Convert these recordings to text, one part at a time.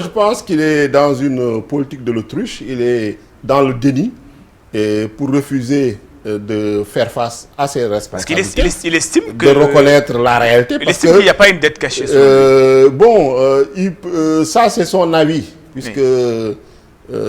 Je pense qu'il est dans une politique de l'autruche, il est dans le déni et pour refuser de faire face à ses Parce qu'il responsabilités, il estime que... de reconnaître la réalité. Il estime qu'il n'y a pas une dette cachée sur lui. Ça c'est son avis, puisque Oui.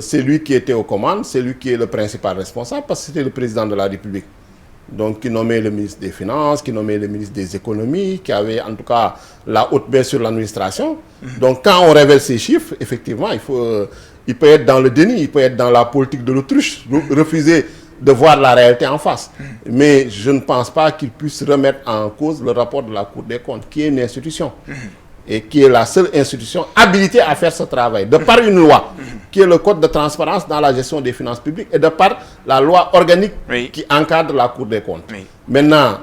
c'est lui qui était aux commandes, c'est lui qui est le principal responsable, parce que c'était le président de la République. Donc, qui nommait le ministre des Finances, qui nommait le ministre des Économies, qui avait en tout cas la haute main sur l'administration. Donc, quand on révèle ces chiffres, effectivement, il peut être dans le déni, il peut être dans la politique de l'autruche, refuser de voir la réalité en face. Mais je ne pense pas qu'il puisse remettre en cause le rapport de la Cour des comptes, qui est une institution. Et qui est la seule institution habilitée à faire ce travail, de par une loi, qui est le Code de transparence dans la gestion des finances publiques, et de par la loi organique qui encadre la Cour des comptes. Oui. Maintenant,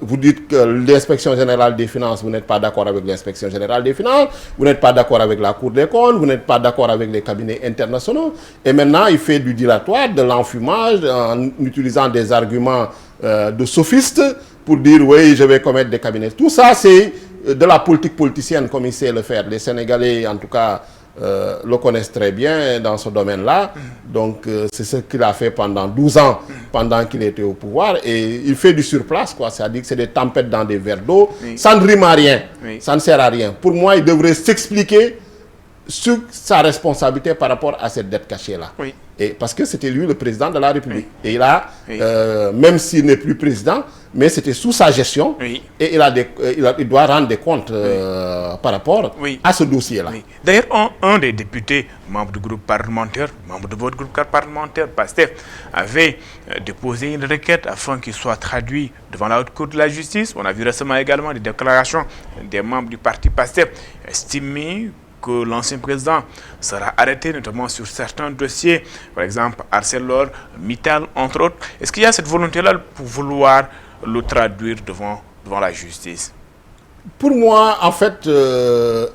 vous dites que l'inspection générale des finances, vous n'êtes pas d'accord avec l'inspection générale des finances, vous n'êtes pas d'accord avec la Cour des comptes, vous n'êtes pas d'accord avec les cabinets internationaux, et maintenant il fait du dilatoire, de l'enfumage, en utilisant des arguments de sophistes pour dire oui, je vais commettre des cabinets. Tout ça, c'est de la politique politicienne comme il sait le faire. Les Sénégalais, en tout cas, le connaissent très bien dans ce domaine-là. Donc, c'est ce qu'il a fait pendant 12 ans, pendant qu'il était au pouvoir. Et il fait du surplace, quoi. C'est-à-dire que c'est des tempêtes dans des verres d'eau. Oui. Ça ne rime à rien. Oui. Ça ne sert à rien. Pour moi, il devrait s'expliquer sur sa responsabilité par rapport à cette dette cachée-là. Oui. Et parce que c'était lui le président de la République. Oui. Et il a, même s'il n'est plus président, mais c'était sous sa gestion. Oui. Et il doit rendre des comptes par rapport à ce dossier-là. Oui. D'ailleurs, un des députés, membre du groupe parlementaire, membre de votre groupe parlementaire, PASTEF, avait déposé une requête afin qu'il soit traduit devant la Haute Cour de la Justice. On a vu récemment également des déclarations des membres du parti PASTEF estimés que l'ancien président sera arrêté, notamment sur certains dossiers, par exemple ArcelorMittal, entre autres. Est-ce qu'il y a cette volonté-là pour vouloir le traduire devant la justice? Pour moi, en fait, il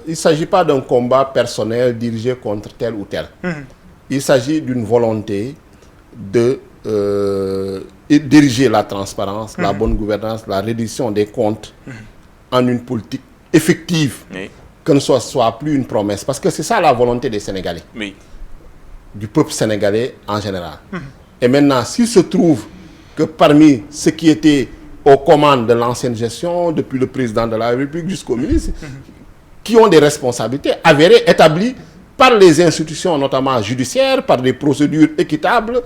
ne s'agit pas d'un combat personnel dirigé contre tel ou tel. Il s'agit d'une volonté de diriger la transparence, la bonne gouvernance, la réduction des comptes en une politique effective. Oui. Que ce soit plus une promesse. Parce que c'est ça la volonté des Sénégalais. Oui. Du peuple sénégalais en général. Et maintenant, s'il se trouve que parmi ceux qui étaient aux commandes de l'ancienne gestion, depuis le président de la République jusqu'au ministre, qui ont des responsabilités avérées, établies par les institutions, notamment judiciaires, par des procédures équitables,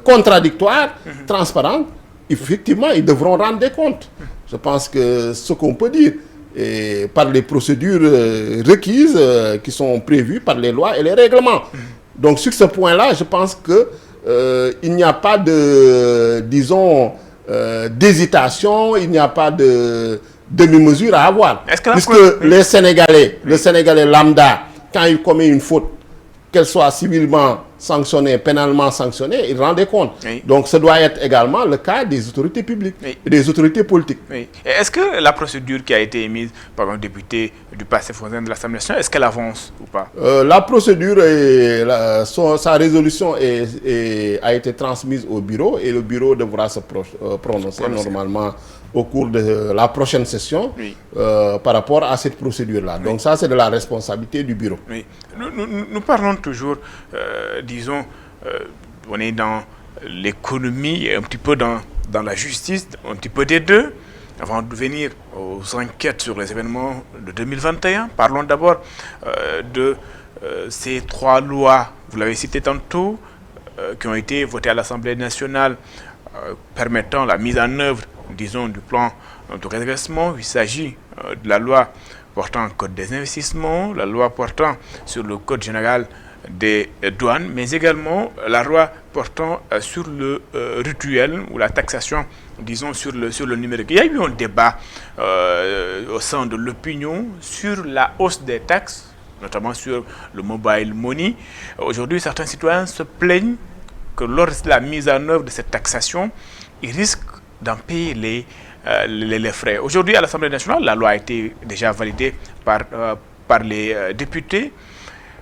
contradictoires, transparentes, effectivement, ils devront rendre des comptes. Je pense que ce qu'on peut dire, et par les procédures requises qui sont prévues par les lois et les règlements. Donc sur ce point-là, je pense que il n'y a pas de, disons, d'hésitation, il n'y a pas de demi-mesure à avoir. Puisque les Sénégalais, le Sénégalais lambda, quand il commet une faute, qu'elle soit civilement sanctionnée, pénalement sanctionnée, il rend des comptes. Oui. Donc, ce doit être également le cas des autorités publiques et des autorités politiques. Oui. Est-ce que la procédure qui a été émise par un député du PASTEF de l'Assemblée nationale, est-ce qu'elle avance ou pas? La procédure, sa résolution a été transmise au bureau et le bureau devra se prononcer normalement au cours de la prochaine session par rapport à cette procédure-là. Donc ça, c'est de la responsabilité du bureau. Oui. Nous parlons toujours, disons, on est dans l'économie, un petit peu dans la justice, un petit peu des deux. Avant de venir aux enquêtes sur les événements de 2021, parlons d'abord de ces 3 lois, vous l'avez cité tantôt, qui ont été votées à l'Assemblée nationale, permettant la mise en œuvre, disons, du plan de redressement. Il s'agit de la loi portant le code des investissements, la loi portant sur le code général des douanes, mais également la loi portant sur le rituel ou la taxation, disons, sur le numérique. Il y a eu un débat au sein de l'opinion sur la hausse des taxes, notamment sur le mobile money. Aujourd'hui, certains citoyens se plaignent que lors de la mise en œuvre de cette taxation, ils risquent d'en payer les frais. Aujourd'hui, à l'Assemblée nationale, la loi a été déjà validée par les députés.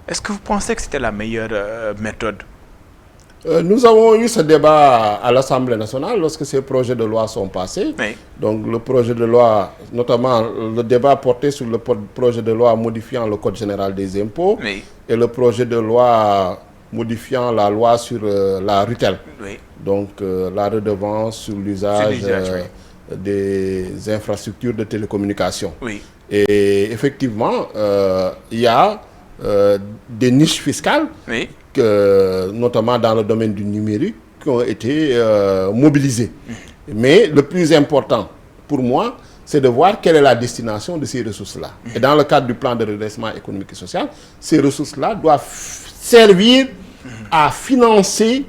Est-ce que vous pensez que c'était la meilleure méthode? Nous avons eu ce débat à l'Assemblée nationale lorsque ces projets de loi sont passés. Oui. Donc le projet de loi, notamment le débat porté sur le projet de loi modifiant le Code général des impôts Oui. et le projet de loi modifiant la loi sur la RUTEL. Oui. Donc la redevance sur l'usage oui. des infrastructures de télécommunications. Oui. Et effectivement, il y a des niches fiscales, Oui. notamment dans le domaine du numérique, qui ont été mobilisées. Mais le plus important pour moi, c'est de voir quelle est la destination de ces ressources-là. Et dans le cadre du plan de redressement économique et social, ces ressources-là doivent servir à financer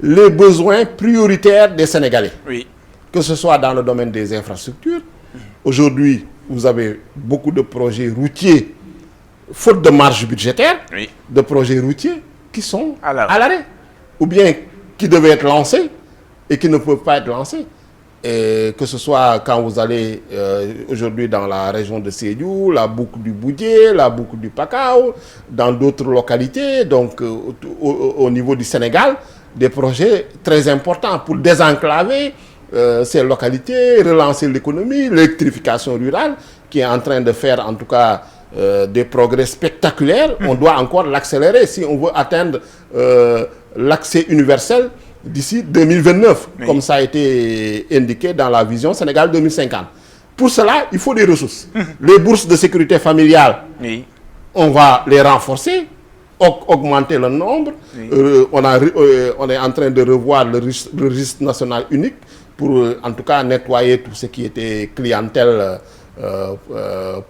les besoins prioritaires des Sénégalais. Oui. Que ce soit dans le domaine des infrastructures. Aujourd'hui, vous avez beaucoup de projets routiers, faute de marge budgétaire, Oui. de projets routiers qui sont À à l'arrêt. Ou bien qui devaient être lancés et qui ne peuvent pas être lancés. Et que ce soit quand vous allez aujourd'hui dans la région de Sédhiou, la boucle du Boudié, la boucle du Pakao, dans d'autres localités, donc au niveau du Sénégal, des projets très importants pour désenclaver ces localités, relancer l'économie, l'électrification rurale, qui est en train de faire en tout cas des progrès spectaculaires. On doit encore l'accélérer si on veut atteindre l'accès universel d'ici 2029, oui. Comme ça a été indiqué dans la vision Sénégal 2050. Pour cela, il faut des ressources. Les bourses de sécurité familiale, oui. On va les renforcer, augmenter le nombre. Oui. On est en train de revoir le registre national unique pour en tout cas nettoyer tout ce qui était clientèle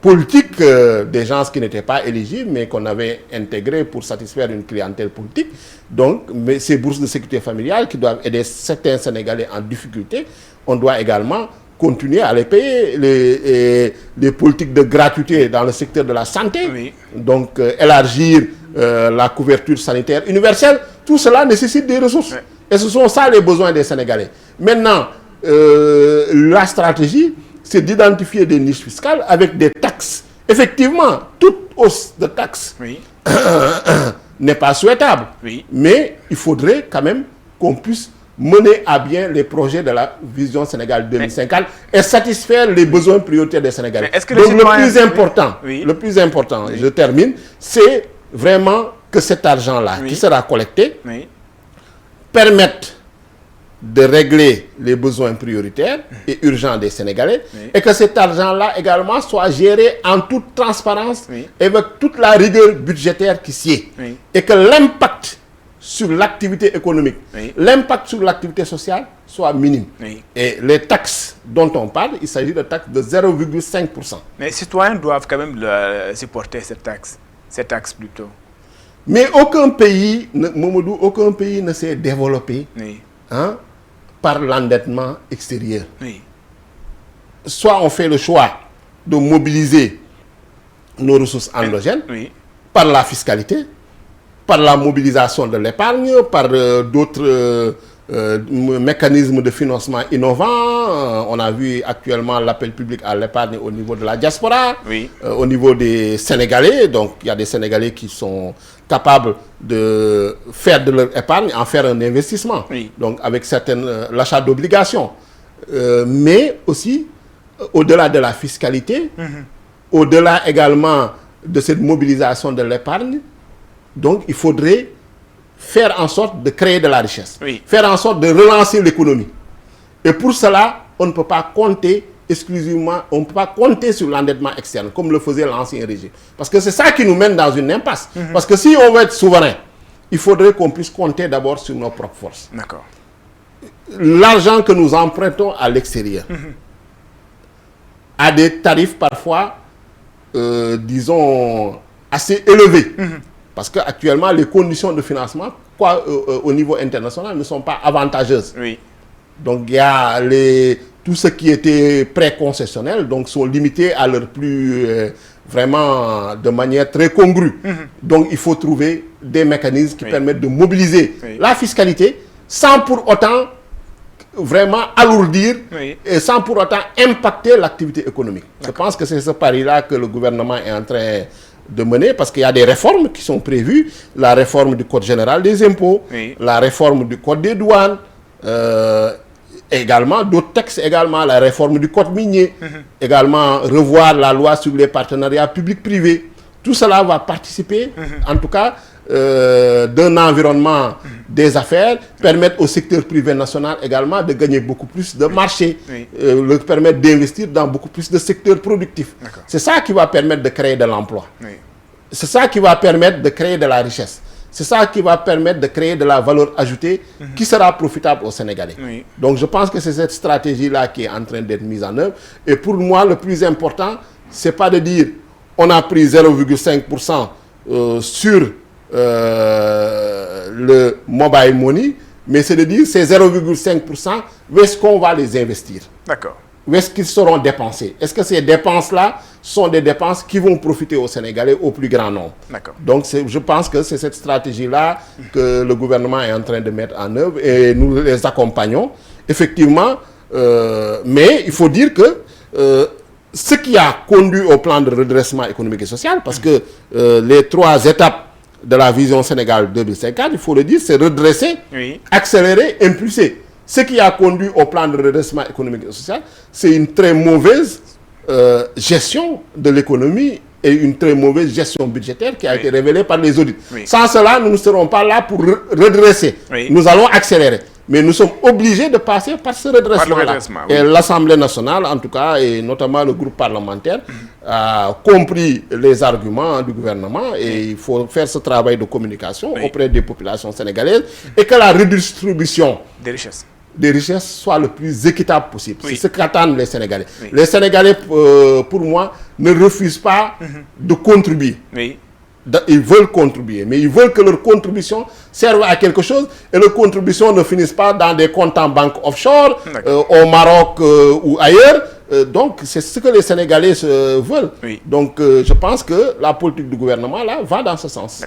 politique, des gens qui n'étaient pas éligibles mais qu'on avait intégré pour satisfaire une clientèle politique. Donc, mais ces bourses de sécurité familiale qui doivent aider certains Sénégalais en difficulté, on doit également continuer à les payer. Les politiques de gratuité dans le secteur de la santé, oui. Donc élargir la couverture sanitaire universelle, tout cela nécessite des ressources. Oui. Et ce sont ça les besoins des Sénégalais. Maintenant, la stratégie, c'est d'identifier des niches fiscales avec des taxes. Effectivement, toute hausse de taxes oui. N'est pas souhaitable. Oui. Mais il faudrait quand même qu'on puisse mener à bien les projets de la vision Sénégal 2050 et satisfaire les besoins prioritaires des Sénégalais. Donc le plus important, oui. Je termine, c'est vraiment que cet argent-là oui. Qui sera collecté oui. Permette de régler les besoins prioritaires et urgents des Sénégalais oui. Et que cet argent-là également soit géré en toute transparence oui. Et avec toute la rigueur budgétaire qui s'y est oui. Et que l'impact sur l'activité économique, oui. L'impact sur l'activité sociale soit minime. Oui. Et les taxes dont on parle, il s'agit de taxes de 0,5%. Mais les citoyens doivent quand même supporter cette taxe plutôt. Mais aucun pays, Mamadou, aucun pays ne s'est développé oui. Hein, par l'endettement extérieur. Oui. Soit on fait le choix de mobiliser nos ressources endogènes oui. Par la fiscalité, par la mobilisation de l'épargne, par d'autres mécanismes de financement innovants. On a vu actuellement l'appel public à l'épargne au niveau de la diaspora, oui. Au niveau des Sénégalais. Donc il y a des Sénégalais qui sont capables de faire de leur épargne, en faire un investissement. Oui. Donc avec l'achat d'obligations. Mais aussi, au-delà de la fiscalité, au-delà également de cette mobilisation de l'épargne, donc il faudrait faire en sorte de créer de la richesse, oui. Faire en sorte de relancer l'économie. Et pour cela, on ne peut pas compter exclusivement, on ne peut pas compter sur l'endettement externe, comme le faisait l'ancien régime. Parce que c'est ça qui nous mène dans une impasse. Parce que si on veut être souverain, il faudrait qu'on puisse compter d'abord sur nos propres forces. D'accord. L'argent que nous empruntons à l'extérieur, à des tarifs parfois, disons, assez élevés. Parce qu'actuellement, les conditions de financement, au niveau international, ne sont pas avantageuses. Oui. Donc, il y a tout ce qui était préconcessionnel, donc sont limités à leur plus, vraiment, de manière très congrue. Donc, il faut trouver des mécanismes qui oui. Permettent de mobiliser oui. La fiscalité sans pour autant vraiment alourdir oui. Et sans pour autant impacter l'activité économique. Je pense que c'est ce pari-là que le gouvernement est en train de mener, parce qu'il y a des réformes qui sont prévues, la réforme du Code général des impôts, la réforme du Code des douanes, également d'autres textes, également la réforme du Code minier, également revoir la loi sur les partenariats publics-privés. Tout cela va participer, en tout cas, d'un environnement des affaires, permettre au secteur privé national également de gagner beaucoup plus de marchés, leur permettre d'investir dans beaucoup plus de secteurs productifs. C'est ça qui va permettre de créer de l'emploi. C'est ça qui va permettre de créer de la richesse. C'est ça qui va permettre de créer de la valeur ajoutée qui sera profitable aux Sénégalais. Donc je pense que c'est cette stratégie-là qui est en train d'être mise en œuvre. Et pour moi, le plus important, c'est pas de dire on a pris 0,5% sur le mobile money, mais c'est de dire ces 0,5%, où est-ce qu'on va les investir? D'accord. Où est-ce qu'ils seront dépensés? Est-ce que ces dépenses-là sont des dépenses qui vont profiter aux Sénégalais au plus grand nombre? D'accord. Donc je pense que c'est cette stratégie-là que le gouvernement est en train de mettre en œuvre et nous les accompagnons. Effectivement, mais il faut dire que ce qui a conduit au plan de redressement économique et social, parce que les 3 étapes de la vision Sénégal 2050, il faut le dire, c'est redresser, accélérer, impulser. Ce qui a conduit au plan de redressement économique et social, c'est une très mauvaise gestion de l'économie et une très mauvaise gestion budgétaire qui a été révélée par les audits. Sans cela, nous ne serons pas là pour redresser. Nous allons accélérer. Mais nous sommes obligés de passer par ce redressement-là. Et l'Assemblée nationale, en tout cas, et notamment le groupe parlementaire, a compris les arguments du gouvernement et il faut faire ce travail de communication auprès des populations sénégalaises et que la redistribution des richesses soit le plus équitable possible. C'est ce qu'attendent les Sénégalais. Les Sénégalais, pour moi, ne refusent pas de contribuer. Ils veulent contribuer, mais ils veulent que leur contribution serve à quelque chose et leurs contributions ne finissent pas dans des comptes en banque offshore, au Maroc ou ailleurs. Donc, c'est ce que les Sénégalais veulent. Donc, je pense que la politique du gouvernement là va dans ce sens.